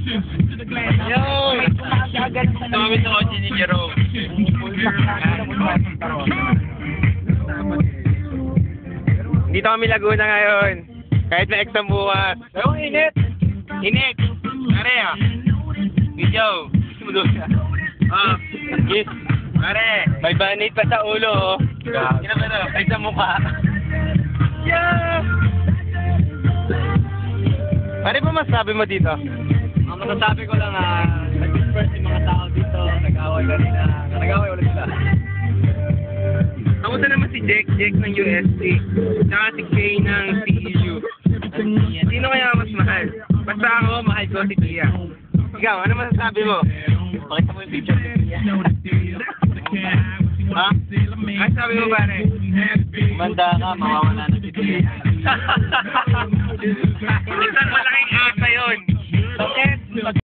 Yo! Tumamit ako ni Jerome. Dito kami Laguna ngayon. Kahit may exam bukas. Pero init! Init! Pare ah! Video! Yes! Pare! May banit pa sa ulo oh. Kina ba ito? Ay sa mukha. Yeah! Pare pa masabi mo dito? Ang masasabi ko lang nag-disperse yung mga tao dito, nag-away kanina, nag-away ulit sila. Kamusta naman si Jake ng USC, tsaka si Kay ng CEU? Sino kaya mas mahal? Basta ako, mahal ko si Tia. Ikaw, ano masasabi mo? Pakita mo yung picture ni Tia. Ha? Ano sabi mo pare? Manda ka, mawawala na si Tia.